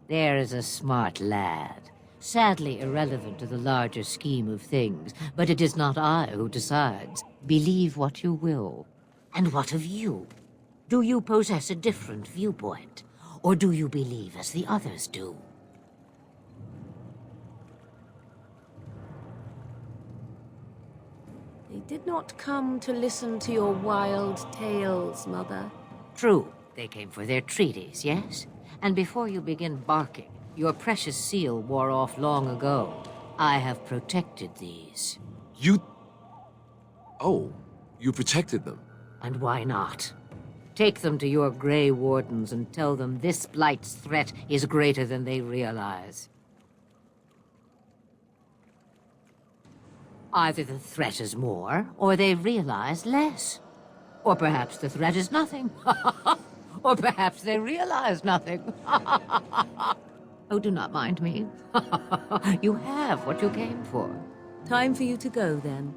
There is a smart lad. Sadly irrelevant to the larger scheme of things, but it is not I who decides. Believe what you will. And what of you? Do you possess a different viewpoint? Or do you believe as the others do? They did not come to listen to your wild tales, Mother. True. They came for their treaties, yes? And before you begin barking, your precious seal wore off long ago. I have protected these. You... Oh, you protected them? And why not? Take them to your Grey Wardens and tell them this blight's threat is greater than they realize. Either the threat is more, or they realize less. Or perhaps the threat is nothing. Or perhaps they realize nothing. Oh, do not mind me. You have what you came for. Time for you to go, then.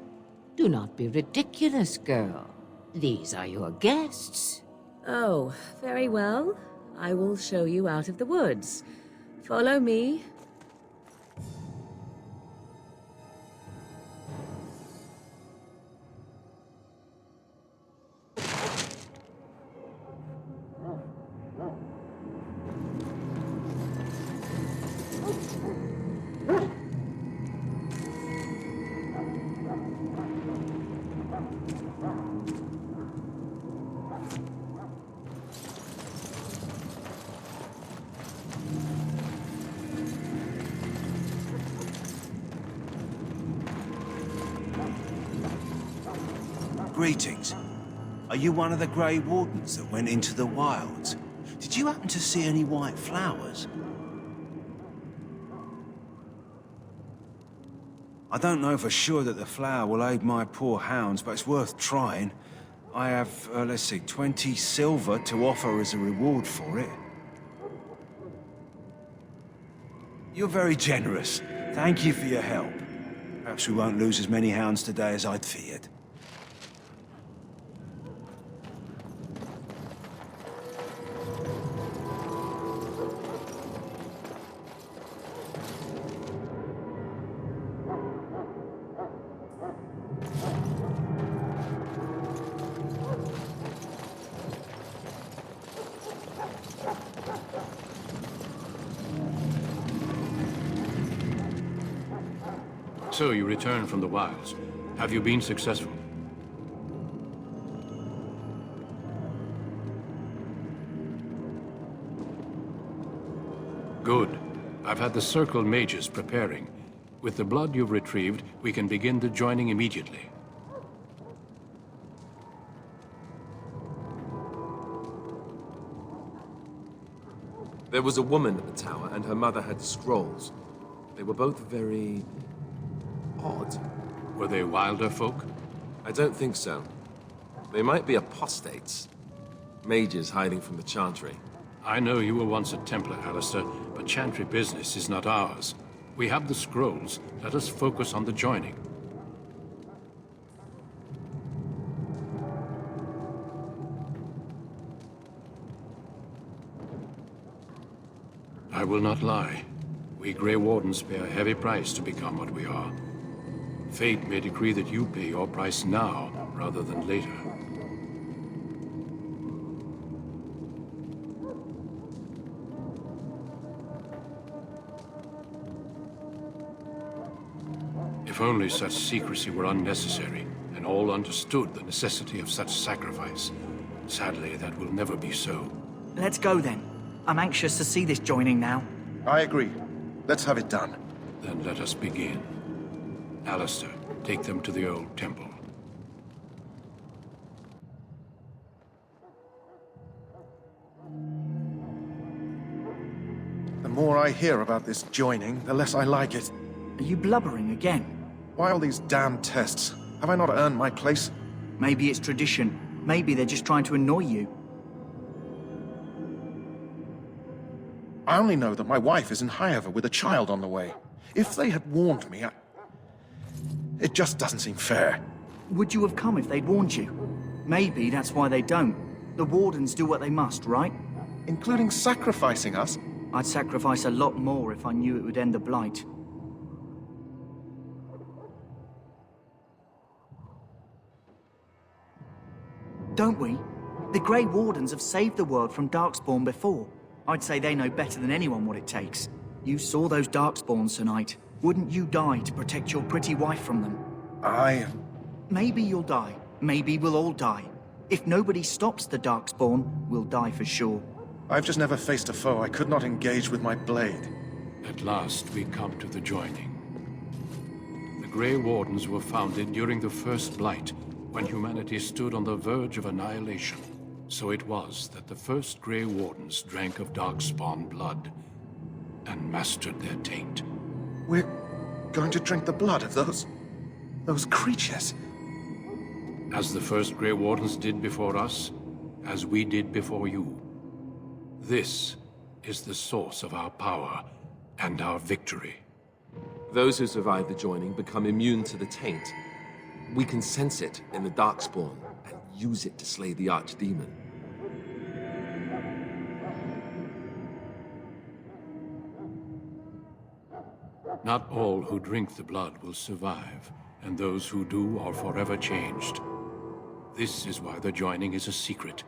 Do not be ridiculous, girl. These are your guests. Oh, very well. I will show you out of the woods. Follow me. Greetings. Are you one of the Grey Wardens that went into the wilds? Did you happen to see any white flowers? I don't know for sure that the flower will aid my poor hounds, but it's worth trying. I have, let's see, 20 silver to offer as a reward for it. You're very generous. Thank you for your help. Perhaps we won't lose as many hounds today as I'd feared. So you returned from the wilds. Have you been successful? Good. I've had the Circle mages preparing. With the blood you've retrieved, we can begin the joining immediately. There was a woman at the tower, and her mother had scrolls. They were both very odd. Were they wilder folk? I don't think so. They might be apostates. Mages hiding from the Chantry. I know you were once a Templar, Alistair, but Chantry business is not ours. We have the scrolls. Let us focus on the joining. I will not lie. We Grey Wardens pay a heavy price to become what we are. Fate may decree that you pay your price now, rather than later. If only such secrecy were unnecessary, and all understood the necessity of such sacrifice. Sadly, that will never be so. Let's go then. I'm anxious to see this joining now. I agree. Let's have it done. Then let us begin. Alistair, take them to the old temple. The more I hear about this joining, the less I like it. Are you blubbering again? Why all these damn tests? Have I not earned my place? Maybe it's tradition. Maybe they're just trying to annoy you. I only know that my wife is in Highever with a child on the way. If they had warned me, it just doesn't seem fair. Would you have come if they'd warned you? Maybe that's why they don't. The Wardens do what they must, right? Including sacrificing us? I'd sacrifice a lot more if I knew it would end the Blight. Don't we? The Grey Wardens have saved the world from Darkspawn before. I'd say they know better than anyone what it takes. You saw those Darkspawns tonight. Wouldn't you die to protect your pretty wife from them? Maybe you'll die. Maybe we'll all die. If nobody stops the Darkspawn, we'll die for sure. I've just never faced a foe I could not engage with my blade. At last, we come to the joining. The Grey Wardens were founded during the First Blight, when humanity stood on the verge of annihilation. So it was that the first Grey Wardens drank of Darkspawn blood and mastered their taint. We're going to drink the blood of those creatures. As the first Grey Wardens did before us, as we did before you. This is the source of our power and our victory. Those who survive the joining become immune to the taint. We can sense it in the Darkspawn and use it to slay the Archdemon. Not all who drink the blood will survive, and those who do are forever changed. This is why the joining is a secret.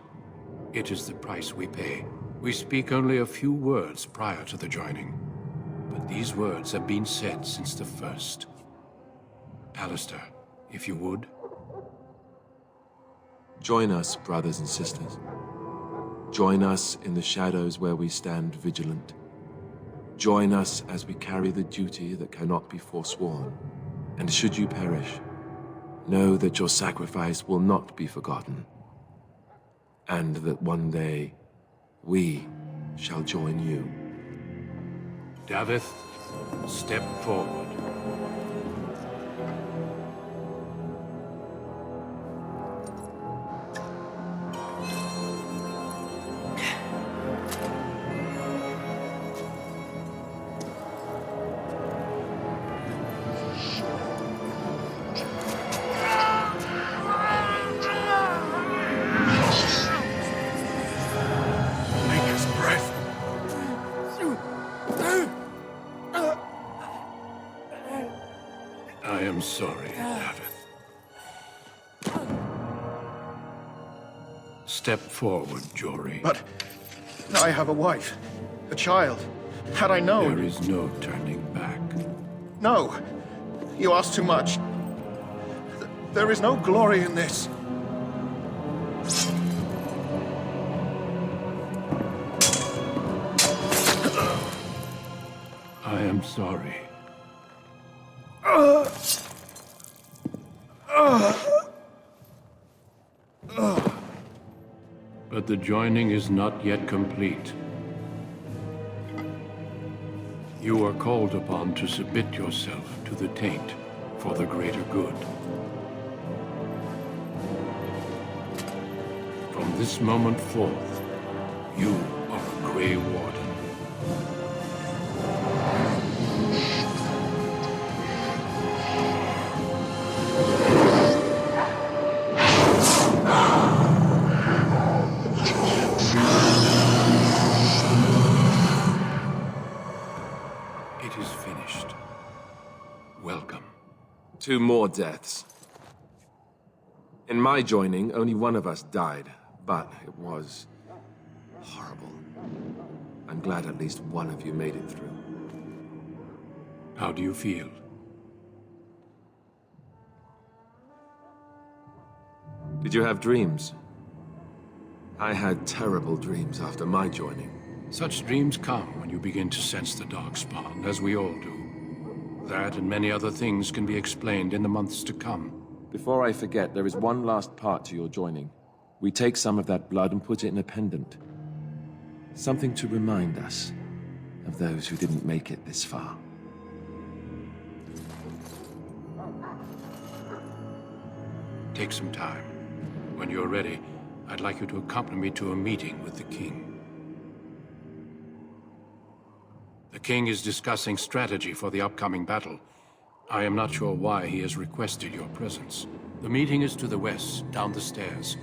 It is the price we pay. We speak only a few words prior to the joining, but these words have been said since the first. Alistair, if you would. Join us, brothers and sisters. Join us in the shadows where we stand vigilant. Join us as we carry the duty that cannot be forsworn. And should you perish, know that your sacrifice will not be forgotten. And that one day, we shall join you. Davith, step forward. I am sorry, Davith. Step forward, Jory. But I have a wife, a child. Had I known... There is no turning back. No! You ask too much. There is no glory in this. I am sorry. But the joining is not yet complete. You are called upon to submit yourself to the taint for the greater good. From this moment forth, you are a Grey Warden. It is finished. Welcome. 2 more deaths. In my joining, only one of us died, but it was horrible. I'm glad at least one of you made it through. How do you feel? Did you have dreams? I had terrible dreams after my joining. Such dreams come when you begin to sense the Darkspawn, as we all do. That and many other things can be explained in the months to come. Before I forget, there is one last part to your joining. We take some of that blood and put it in a pendant. Something to remind us of those who didn't make it this far. Take some time. When you're ready, I'd like you to accompany me to a meeting with the king. The king is discussing strategy for the upcoming battle. I am not sure why he has requested your presence. The meeting is to the west, down the stairs.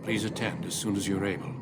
Please attend as soon as you're able.